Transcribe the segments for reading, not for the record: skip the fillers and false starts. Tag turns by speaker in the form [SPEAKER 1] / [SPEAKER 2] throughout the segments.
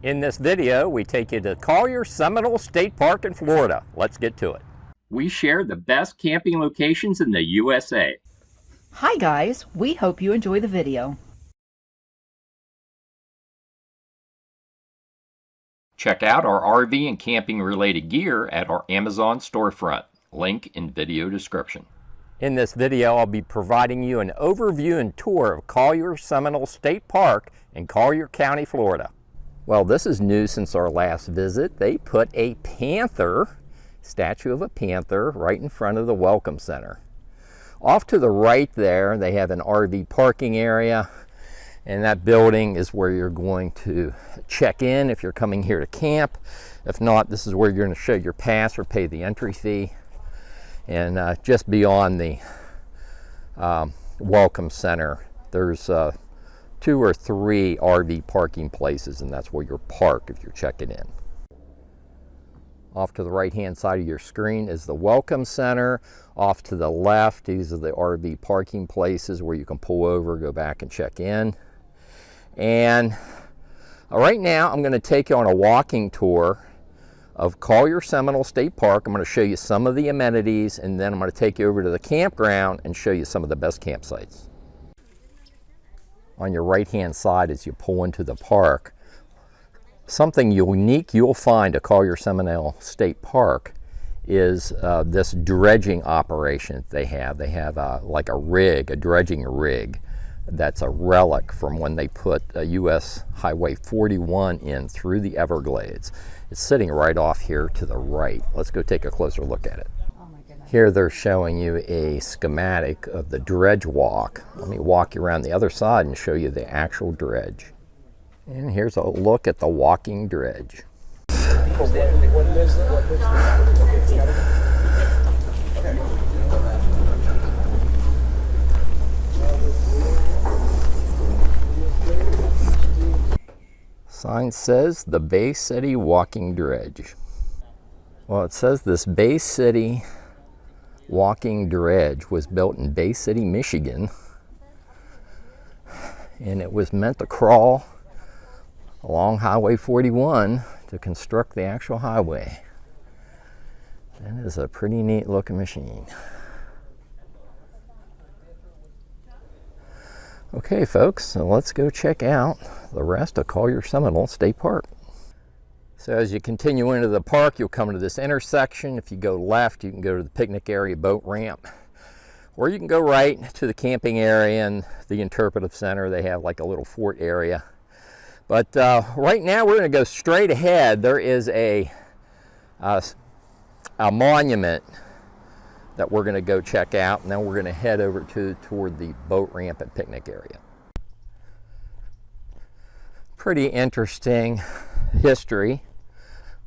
[SPEAKER 1] In this video, we take you to Collier Seminole State Park in Florida. Let's get to it. We share the best camping locations in the USA.
[SPEAKER 2] Hi guys, we hope you enjoy the video.
[SPEAKER 1] Check out our RV and camping related gear at our Amazon storefront. Link in video description. In this video, I'll be providing you an overview and tour of Collier Seminole State Park in Collier County, Florida. Well, this is new since our last visit. They put a panther, statue of a panther, right in front of the Welcome Center. Off to the right there, they have an RV parking area, and that building is where you're going to check in if you're coming here to camp. If not, this is where you're going to show your pass or pay the entry fee. And just beyond the Welcome Center, there's 2 or 3 RV parking places, and that's where you'll park if you're checking in. Off to the right-hand side of your screen is the Welcome Center. Off to the left, these are the RV parking places where you can pull over, go back and check in. And right now, I'm going to take you on a walking tour of Collier Seminole State Park. I'm going to show you some of the amenities, and then I'm going to take you over to the campground and show you some of the best campsites. On your right-hand side as you pull into the park, something unique you'll find at Collier Seminole State Park is this dredging operation they have. They have like a rig, a dredging rig, that's a relic from when they put US Highway 41 in through the Everglades. It's sitting right off here to the right. Let's go take a closer look at it. Here they're showing you a schematic of the dredge walk. Let me walk you around the other side and show you the actual dredge. And here's a look at the walking dredge. Sign says the Bay City Walking Dredge. Well, it says this Bay City walking dredge was built in Bay City, Michigan, and it was meant to crawl along Highway 41 to construct the actual highway. That is a pretty neat looking machine. Okay folks, so let's go check out the rest of Collier Seminole State Park. So as you continue into the park, you'll come to this intersection. If you go left, you can go to the picnic area boat ramp, or you can go right to the camping area and the interpretive center. They have like a little fort area. But right now we're going to go straight ahead. There is a monument that we're going to go check out, and then we're going to head over toward the boat ramp and picnic area. Pretty interesting history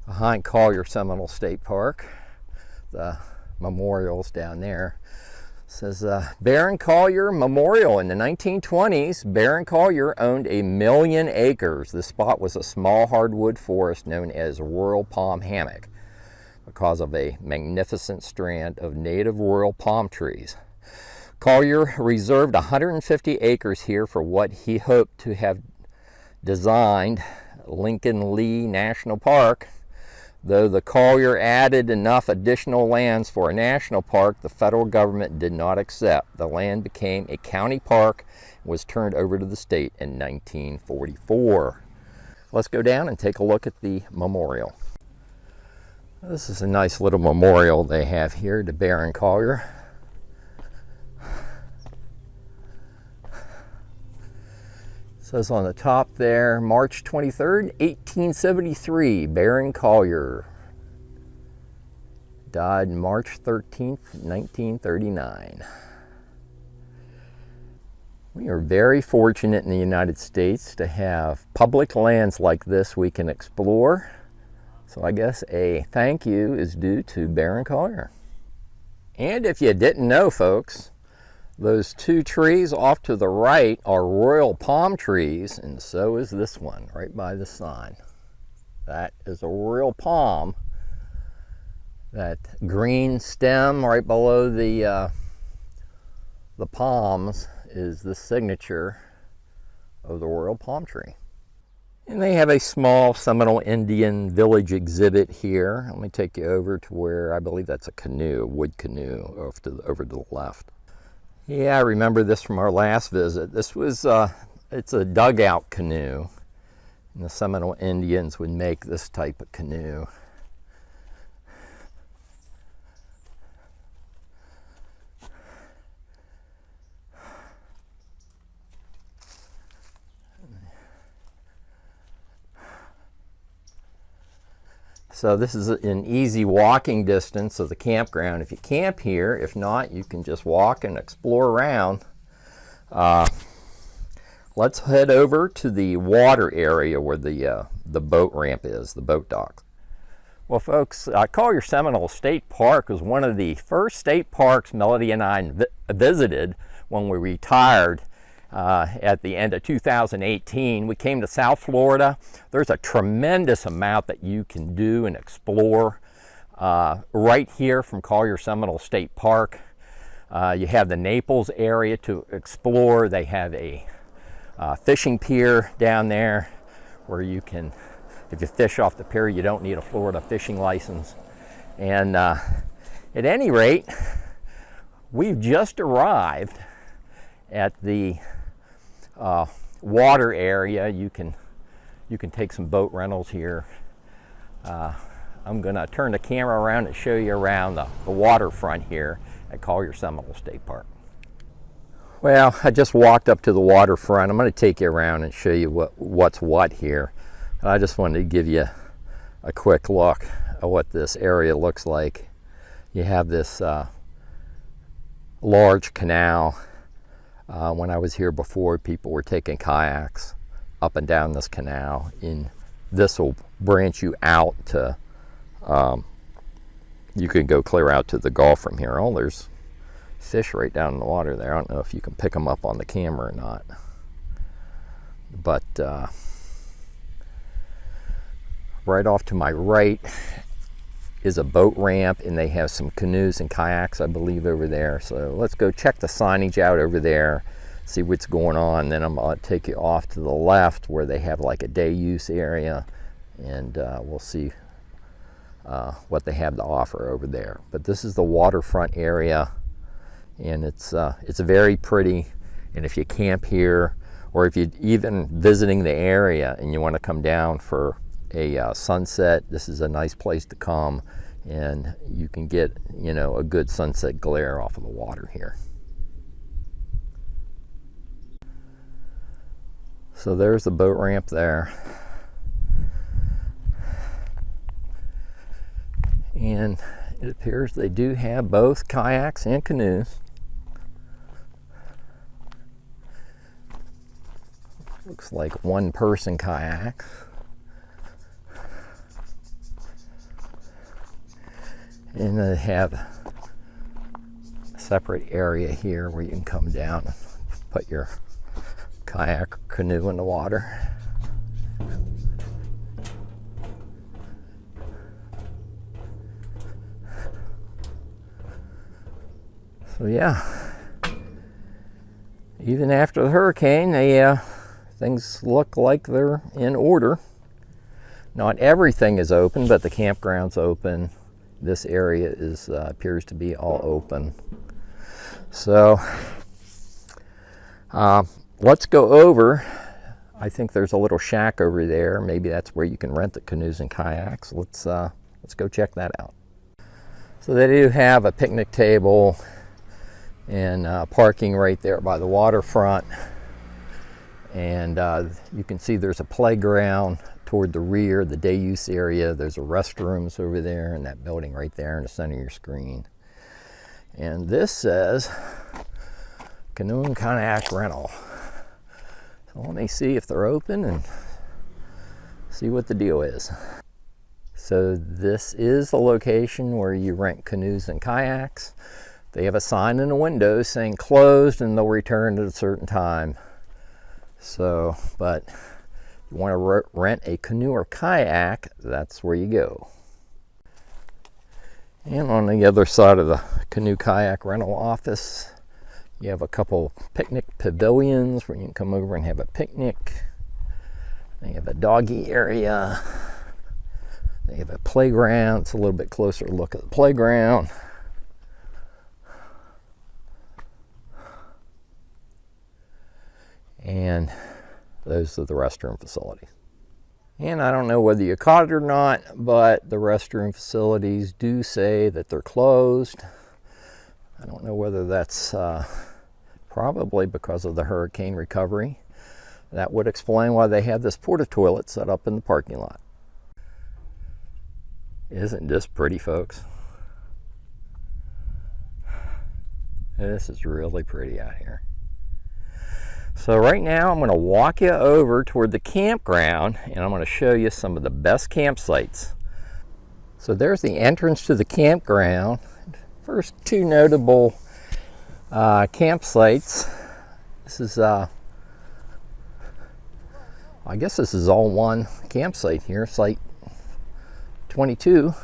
[SPEAKER 1] behind Collier Seminole State Park. The memorials down there. It says Baron Collier Memorial. In the 1920s, Baron Collier owned 1 million acres. This spot was a small hardwood forest known as Royal Palm Hammock because of a magnificent strand of native royal palm trees. Collier reserved 150 acres here for what he hoped to have designed Lincoln Lee National Park. Though the Collier added enough additional lands for a national park, the federal government did not accept. The land became a county park and was turned over to the state in 1944. Let's go down and take a look at the memorial. This is a nice little memorial they have here to Baron Collier. It says on the top there, March 23rd, 1873, Baron Collier. Died March 13th, 1939. We are very fortunate in the United States to have public lands like this we can explore. So I guess a thank you is due to Baron Collier. And if you didn't know, folks, those 2 trees off to the right are royal palm trees, and so is this one right by the sign. That is a royal palm. That green stem right below the palms is the signature of the royal palm tree. And they have a small Seminole Indian village exhibit here. Let me take you over to where I believe that's a canoe, a wood canoe, over to the left. Yeah, I remember this from our last visit. This was, it's a dugout canoe. And the Seminole Indians would make this type of canoe. So this is an easy walking distance of the campground. If you camp here, if not, you can just walk and explore around. Let's head over to the water area where the boat ramp is, the boat dock. Well, folks, Collier Seminole State Park was one of the first state parks Melody and I visited when we retired at the end of 2018. We came to South Florida. There's a tremendous amount that you can do and explore right here from Collier Seminole State Park. You have the Naples area to explore. They have a fishing pier down there where you can, if you fish off the pier, you don't need a Florida fishing license. And at any rate, we've just arrived at the water area. You can take some boat rentals here. I'm going to turn the camera around and show you around the waterfront here at Collier Seminole State Park. Well, I just walked up to the waterfront. I'm going to take you around and show you what's what here. I just wanted to give you a quick look at what this area looks like. You have this large canal. When I was here before, people were taking kayaks up and down this canal. This will branch you out to, you can go clear out to the Gulf from here. Oh, there's fish right down in the water there. I don't know if you can pick them up on the camera or not. But right off to my right is a boat ramp, and they have some canoes and kayaks, I believe, over there. So let's go check the signage out over there, see what's going on. Then I'm going to take you off to the left where they have like a day use area, and we'll see what they have to offer over there. But this is the waterfront area, and it's very pretty. And if you camp here, or if you're even visiting the area and you want to come down for a sunset, this is a nice place to come, and you can get, you know, a good sunset glare off of the water here. So there's the boat ramp there, and it appears they do have both kayaks and canoes. Looks like one-person kayak. And they have a separate area here where you can come down and put your kayak or canoe in the water. So yeah, even after the hurricane, things look like they're in order. Not everything is open, but the campground's open. This area appears to be all open. So let's go over. I think there's a little shack over there. Maybe that's where you can rent the canoes and kayaks. Let's go check that out. So they do have a picnic table and parking right there by the waterfront. And you can see there's a playground toward the rear, the day use area. There's a restrooms over there in that building right there in the center of your screen. And this says canoe and kayak rental. So let me see if they're open and see what the deal is. So this is the location where you rent canoes and kayaks. They have a sign in the window saying closed and they'll return at a certain time. So, but you want to rent a canoe or kayak, that's where you go. And on the other side of the canoe kayak rental office, you have a couple picnic pavilions where you can come over and have a picnic. They have a doggy area. They have a playground. It's a little bit closer look at the playground. And those are the restroom facilities. And I don't know whether you caught it or not, but the restroom facilities do say that they're closed. I don't know whether that's probably because of the hurricane recovery. That would explain why they have this porta toilet set up in the parking lot. Isn't this pretty, folks? This is really pretty out here. So right now I'm going to walk you over toward the campground and I'm going to show you some of the best campsites. So there's the entrance to the campground. First two notable campsites. This is I guess this is all one campsite here, site 22.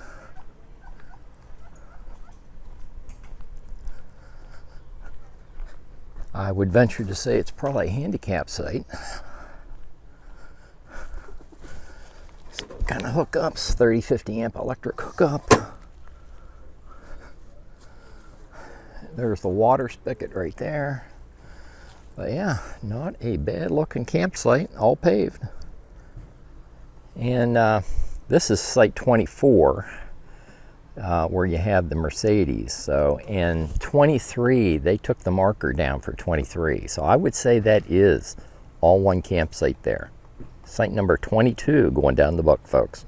[SPEAKER 1] I would venture to say it's probably a handicap site. So kind of hookups, 30-50 amp electric hookup. There's the water spigot right there. But yeah, not a bad looking campsite, all paved. And this is site 24. Where you have the Mercedes. So in 23, they took the marker down for 23. So I would say that is all one campsite there. Site number 22 going down the book, folks.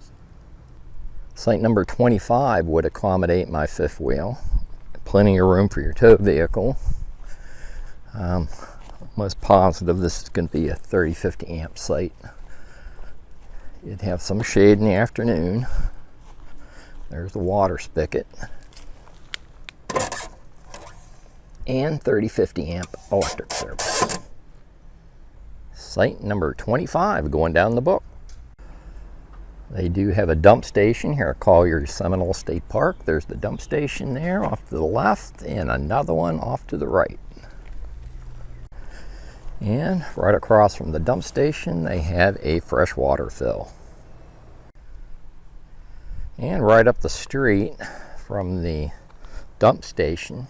[SPEAKER 1] Site number 25 would accommodate my fifth wheel. Plenty of room for your tow vehicle. Most positive this is going to be a 30-50 amp site. You'd have some shade in the afternoon. There's the water spigot. And 30-50 amp electric service. Site number 25 going down the book. They do have a dump station here at Collier Seminole State Park. There's the dump station there off to the left and another one off to the right. And right across from the dump station they have a freshwater fill. And right up the street from the dump station,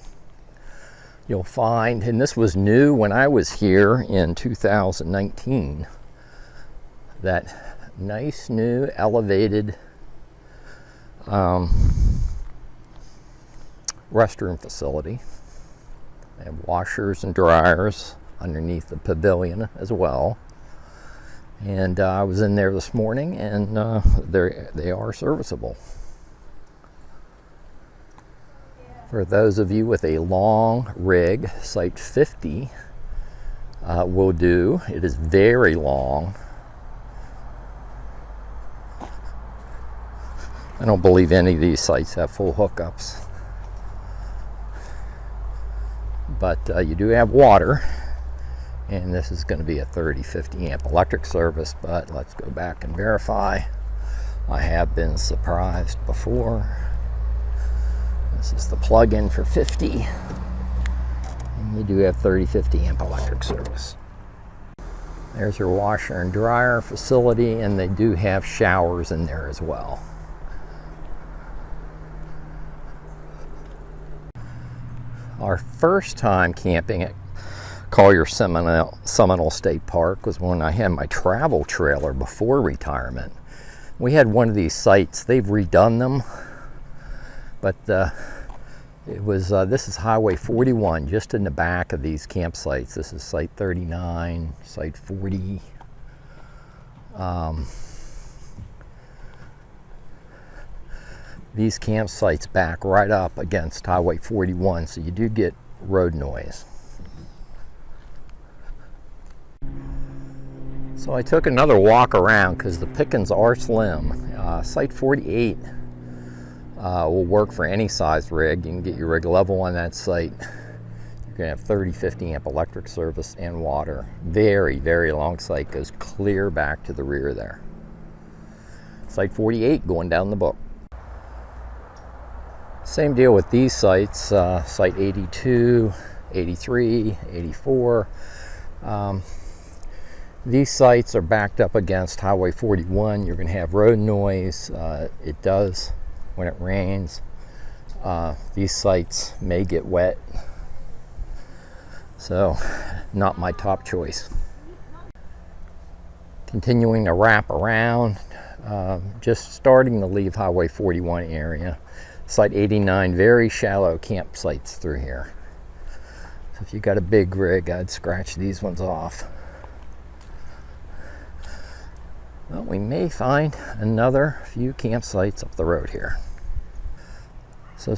[SPEAKER 1] you'll find, and this was new when I was here in 2019, that nice new elevated restroom facility. They have washers and dryers underneath the pavilion as well. And I was in there this morning, and they are serviceable. For those of you with a long rig, site 50 will do. It is very long. I don't believe any of these sites have full hookups. But you do have water. And this is going to be a 30-50 amp electric service, but let's go back and verify. I have been surprised before. This is the plug-in for 50. And you do have 30-50 amp electric service. There's your washer and dryer facility, and they do have showers in there as well. Our first time camping at Collier Seminole State Park was when I had my travel trailer before retirement. We had one of these sites. They've redone them, but it was this is Highway 41, just in the back of these campsites. This is site 39, site 40. These campsites back right up against Highway 41, so you do get road noise. So I took another walk around because the pickings are slim. Site 48 will work for any size rig. You can get your rig level on that site. You're going to have 30-50 amp electric service and water. Very, very long site. Goes clear back to the rear there. Site 48 going down the book. Same deal with these sites. Site 82, 83, 84. These sites are backed up against Highway 41. You're going to have road noise. It does when it rains. These sites may get wet, so not my top choice. Continuing to wrap around, just starting to leave Highway 41 area. Site 89, very shallow campsites through here. So if you got a big rig, I'd scratch these ones off. Well, we may find another few campsites up the road here. So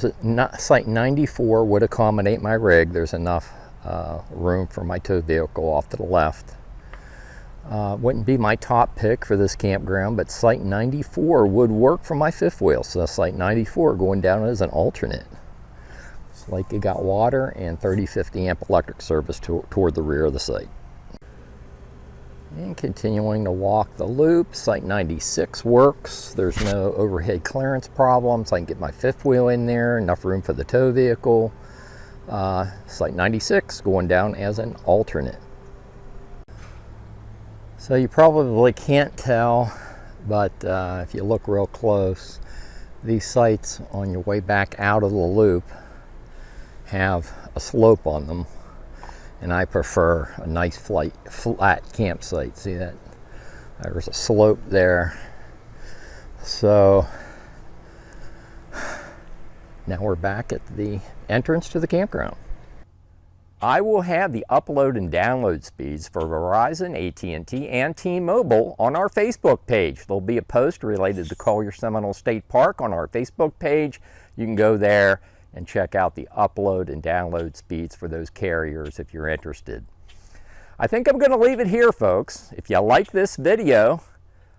[SPEAKER 1] site 94 would accommodate my rig. There's enough room for my tow vehicle off to the left. Wouldn't be my top pick for this campground, but site 94 would work for my fifth wheel. So site 94 going down as an alternate. It's like it got water and 30-50 amp electric service toward the rear of the site. And continuing to walk the loop, site 96 works. There's no overhead clearance problems. I can get my fifth wheel in there, enough room for the tow vehicle. Site 96 going down as an alternate. So you probably can't tell, but if you look real close, these sites on your way back out of the loop have a slope on them. And I prefer a nice flat campsite. See that? There's a slope there. So now we're back at the entrance to the campground. I will have the upload and download speeds for Verizon, AT&T, and T-Mobile on our Facebook page. There'll be a post related to Collier Seminole State Park on our Facebook page. You can go there and check out the upload and download speeds for those carriers if you're interested. I think I'm going to leave it here, folks. If you like this video,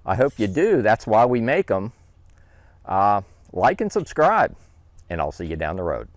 [SPEAKER 1] I hope you do. That's why we make them. Like and subscribe, and I'll see you down the road.